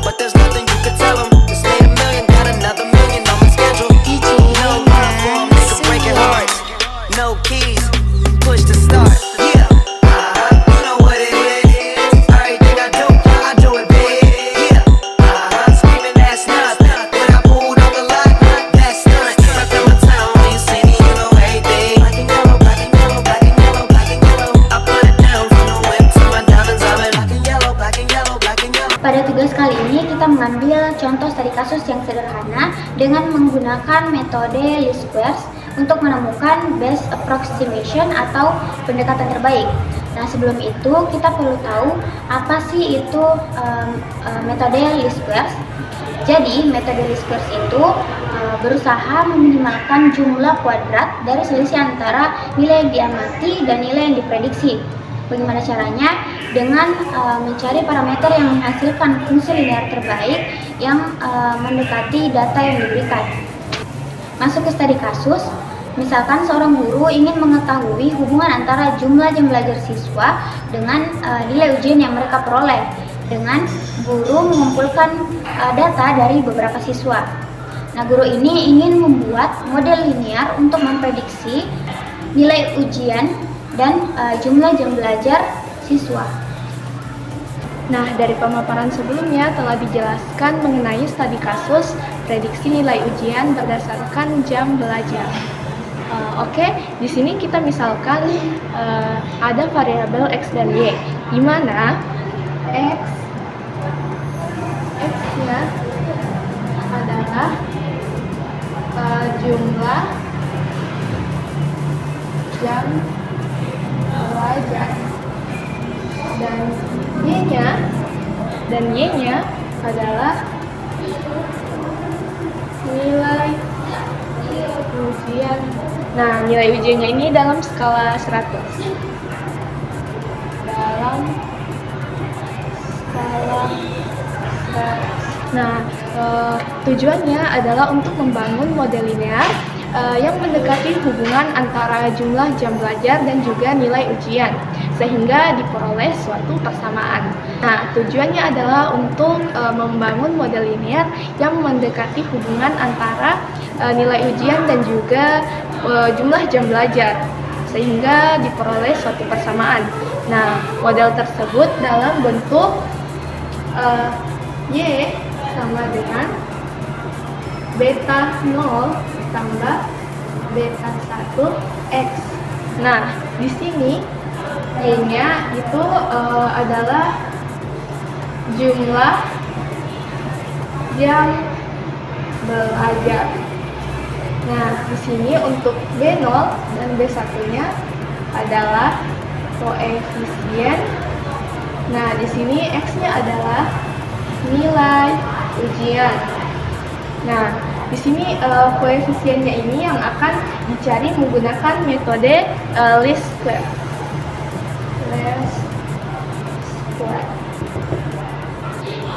but there's nothing you can tell them. Just made a million, got another million on my schedule. No love for 'em, nigga breaking hearts. No keys, push to start. Yeah, you know what it is. Everything I do it big. Yeah, screaming that's nothing. When I pulled on the lot, that's stunt. Trapped in my town, when you see me, you know everything. Black and yellow, black and yellow, black and yellow, black and yellow. I put it down from the whip to my diamonds. I'm in black and yellow, black and yellow, black and yellow. Pada tugas kali ini kita mengambil contoh studi kasus yang sederhana dengan menggunakan metode least squares untuk menemukan best approximation atau pendekatan terbaik. Nah, sebelum itu kita perlu tahu apa sih itu metode least squares. Jadi, metode least squares itu berusaha meminimalkan jumlah kuadrat dari selisih antara nilai yang diamati dan nilai yang diprediksi. Bagaimana caranya? Dengan mencari parameter yang menghasilkan fungsi linear terbaik yang mendekati data yang diberikan. Masuk ke studi kasus, misalkan seorang guru ingin mengetahui hubungan antara jumlah jam belajar siswa dengan nilai ujian yang mereka peroleh, dengan guru mengumpulkan data dari beberapa siswa. Nah, guru ini ingin membuat model linear untuk memprediksi nilai ujian dan jumlah jam belajar siswa. Nah, dari pemaparan sebelumnya telah dijelaskan mengenai studi kasus prediksi nilai ujian berdasarkan jam belajar. Oke, di sini kita misalkan ada variabel x dan y, di mana x-nya adalah jumlah jam belajar dan y-nya adalah nilai ujian. Nah, nilai ujiannya ini dalam skala 100. Nah, tujuannya adalah untuk membangun model linear yang mendekati hubungan antara jumlah jam belajar dan juga nilai ujian, sehingga diperoleh suatu persamaan. Nah, tujuannya adalah untuk membangun model linear yang mendekati hubungan antara nilai ujian dan juga jumlah jam belajar, sehingga diperoleh suatu persamaan. Nah, model tersebut dalam bentuk Y sama dengan beta 0 tambah beta 1 X. Nah, di sini Y-nya itu adalah jumlah jam belajar. Nah, di sini untuk B0 dan B1-nya adalah koefisien. Nah, di sini X-nya adalah nilai ujian. Nah, di sini koefisiennya ini yang akan dicari menggunakan metode least square.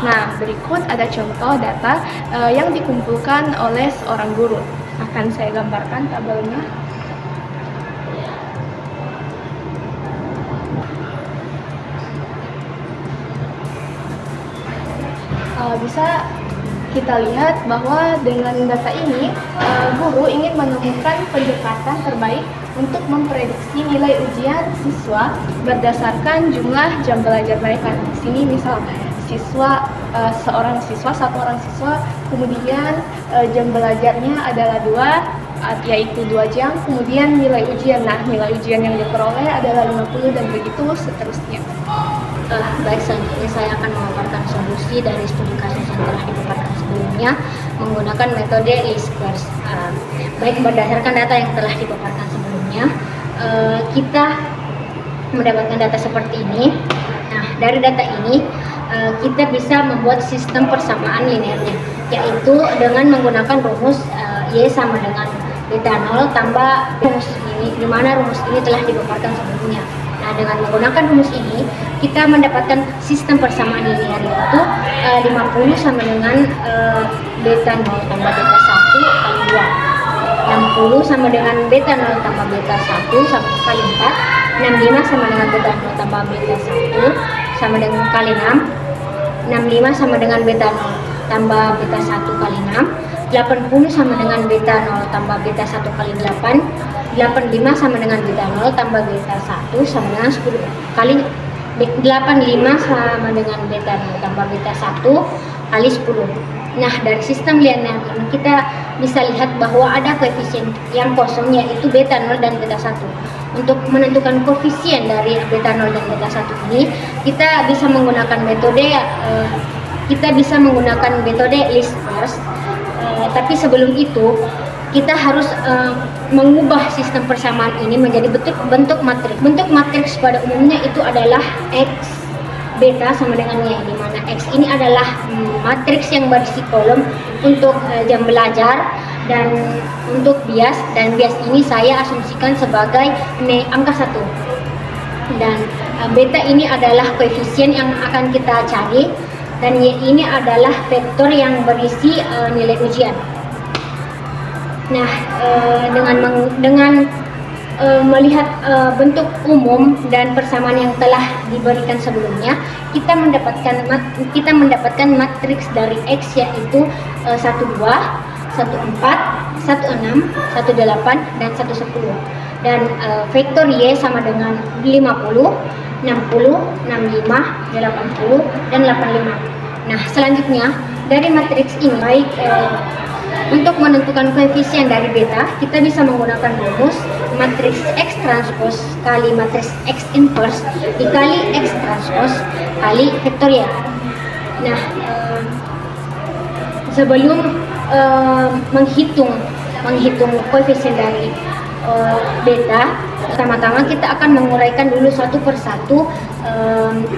Nah, berikut ada contoh data yang dikumpulkan oleh seorang guru. Akan saya gambarkan tabelnya. Bisa kita lihat bahwa dengan data ini guru ingin menemukan pendekatan terbaik untuk memprediksi nilai ujian siswa berdasarkan jumlah jam belajar mereka. Di sini misal satu orang siswa, kemudian jam belajarnya adalah 2, yaitu 2 jam, kemudian nilai ujian. Nah, nilai ujian yang diperoleh adalah 50 dan begitu seterusnya. Baik, selanjutnya saya akan memaparkan solusi dari studi kasus yang telah dipaparkan sebelumnya menggunakan metode least squares. Baik, berdasarkan data yang telah dipaparkan sebelumnya, kita mendapatkan data seperti ini. Nah, dari data ini kita bisa membuat sistem persamaan linearnya, yaitu dengan menggunakan rumus Y sama dengan beta 0 tambah rumus ini, di mana rumus ini telah dipaparkan sebelumnya. Nah, dengan menggunakan rumus ini, kita mendapatkan sistem persamaan linear, yaitu 50 sama dengan beta 0 tambah beta 1 kali 2. 60 sama dengan beta 0 tambah beta 1 kali 4. 65 sama dengan beta 0 tambah beta 1 sama dengan kali 6. 65 sama dengan beta 0 tambah beta 1 kali 6. 80 sama dengan beta 0 tambah beta 1 kali 8. 85 sama dengan beta 0 tambah beta 1 sama dengan 10 kali 85 sama dengan beta 0 tambah beta 1 kali 10. Nah, dari sistem linear ini kita bisa lihat bahwa ada koefisien yang kosong, yaitu beta 0 dan beta 1. Untuk menentukan koefisien dari beta 0 dan beta 1 ini, kita bisa menggunakan metode least squares. Tapi sebelum itu kita harus mengubah sistem persamaan ini menjadi bentuk matriks. Bentuk matriks pada umumnya itu adalah X beta sama dengan Y, di mana X ini adalah matriks yang berisi kolom untuk jam belajar dan untuk bias, dan bias ini saya asumsikan sebagai angka 1. Dan beta ini adalah koefisien yang akan kita cari, dan Y ini adalah vektor yang berisi nilai ujian. Nah, dengan melihat bentuk umum dan persamaan yang telah diberikan sebelumnya, kita mendapatkan matriks dari X, yaitu 12, 14, 16, 18, dan 110. Dan vektor Y sama dengan 50, 60, 65, 80, dan 85. Nah, selanjutnya dari matriks ini, baik untuk menentukan koefisien dari beta, kita bisa menggunakan rumus matriks X transpos kali matriks X inverse dikali X transpos kali vektorial. Nah, sebelum menghitung koefisien dari beta, pertama-tama kita akan menguraikan dulu satu persatu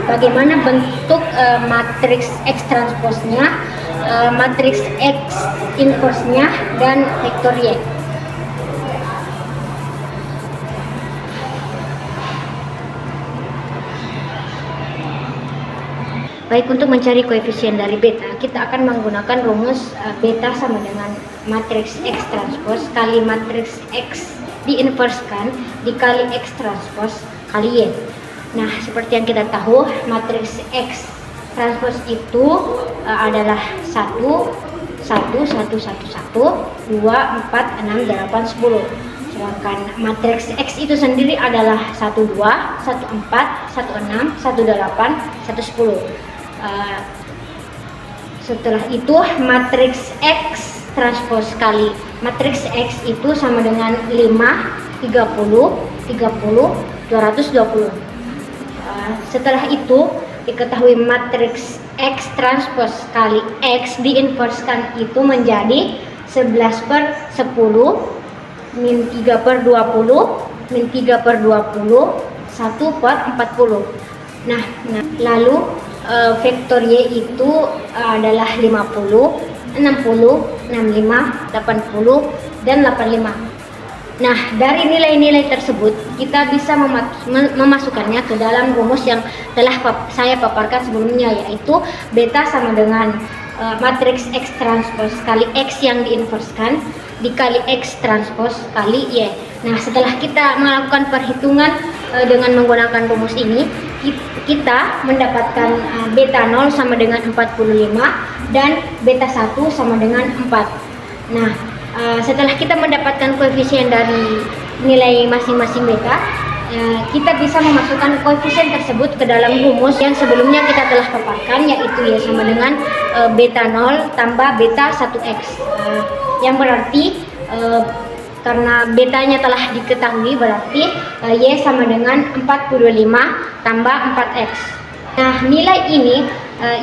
bagaimana bentuk matriks X transposnya, matriks X inverse-nya, dan vektor Y. Baik, untuk mencari koefisien dari beta, kita akan menggunakan rumus beta sama dengan matriks X transpos kali matriks X diinverskan dikali X transpos kali Y. Nah, seperti yang kita tahu, matriks X transpos itu adalah 1, 1, 1, 1, 1, 2, 4, 6, 8, 10. Sedangkan matriks X itu sendiri adalah 1, 2, 1, 4, 1, 6, 1, 8, 1, 10. Setelah itu matriks X transpos kali matriks X itu sama dengan 5, 30, 30, 220. Setelah itu diketahui matriks X transpos kali X diinverskan itu menjadi 11 per 10 min 3 per 20 min 3 per 20 1 per 40. Nah lalu vektor Y itu adalah 50, 60, 65, 80, dan 85. Nah, dari nilai-nilai tersebut kita bisa memasukkannya ke dalam rumus yang telah saya paparkan sebelumnya, yaitu beta sama dengan matriks X transpos kali X yang diinverskan dikali X transpos kali Y. Nah, setelah kita melakukan perhitungan dengan menggunakan rumus ini, kita mendapatkan beta 0 sama dengan 45 dan beta 1 sama dengan 4. Nah, setelah kita mendapatkan koefisien dari nilai masing-masing beta, kita bisa memasukkan koefisien tersebut ke dalam rumus yang sebelumnya kita telah paparkan, yaitu Y sama dengan beta 0 tambah beta 1x, yang berarti karena betanya telah diketahui, berarti Y sama dengan 45 tambah 4x. Nah, nilai ini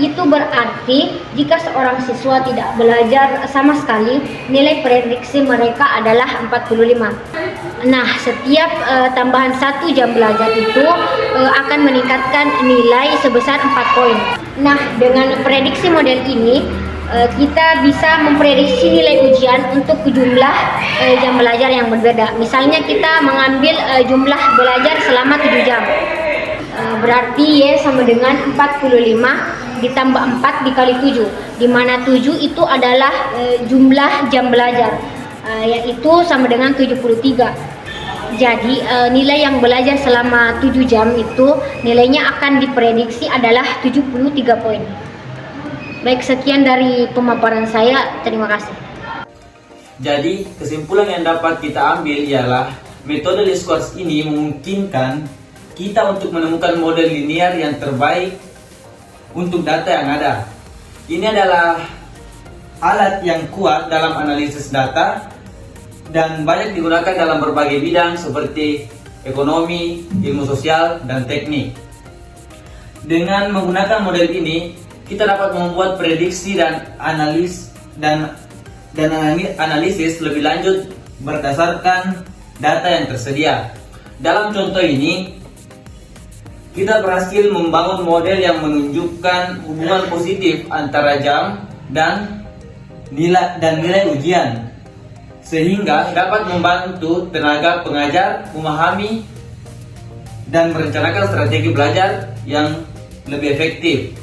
itu berarti jika seorang siswa tidak belajar sama sekali, nilai prediksi mereka adalah 45. Nah, setiap tambahan 1 jam belajar itu akan meningkatkan nilai sebesar 4 poin. Nah, dengan prediksi model ini, kita bisa memprediksi nilai ujian untuk jumlah jam belajar yang berbeda. Misalnya kita mengambil jumlah belajar selama 7 jam. Berarti Y sama dengan 45 ditambah 4 dikali 7, di mana 7 itu adalah jumlah jam belajar, yaitu sama dengan 73. Jadi nilai yang belajar selama 7 jam itu nilainya akan diprediksi adalah 73 poin. Baik, sekian dari pemaparan saya. Terima kasih. Jadi, kesimpulan yang dapat kita ambil ialah metode least squares ini memungkinkan kita untuk menemukan model linear yang terbaik untuk data yang ada. Ini adalah alat yang kuat dalam analisis data dan banyak digunakan dalam berbagai bidang seperti ekonomi, ilmu sosial, dan teknik. Dengan menggunakan model ini, kita dapat membuat prediksi dan analisis lebih lanjut berdasarkan data yang tersedia. Dalam contoh ini, kita berhasil membangun model yang menunjukkan hubungan positif antara jam dan nilai ujian, sehingga dapat membantu tenaga pengajar memahami dan merencanakan strategi belajar yang lebih efektif.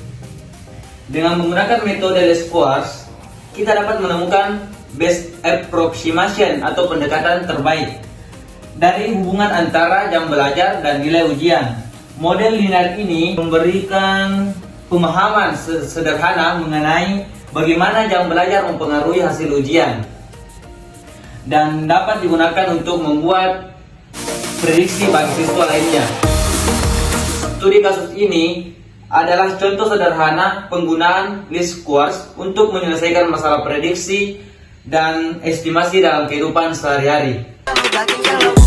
Dengan menggunakan metode least squares, kita dapat menemukan best approximation atau pendekatan terbaik dari hubungan antara jam belajar dan nilai ujian. Model linear ini memberikan pemahaman sederhana mengenai bagaimana jam belajar mempengaruhi hasil ujian dan dapat digunakan untuk membuat prediksi bagi siswa lainnya. Studi kasus ini adalah contoh sederhana penggunaan least squares untuk menyelesaikan masalah prediksi dan estimasi dalam kehidupan sehari-hari. Black and yellow.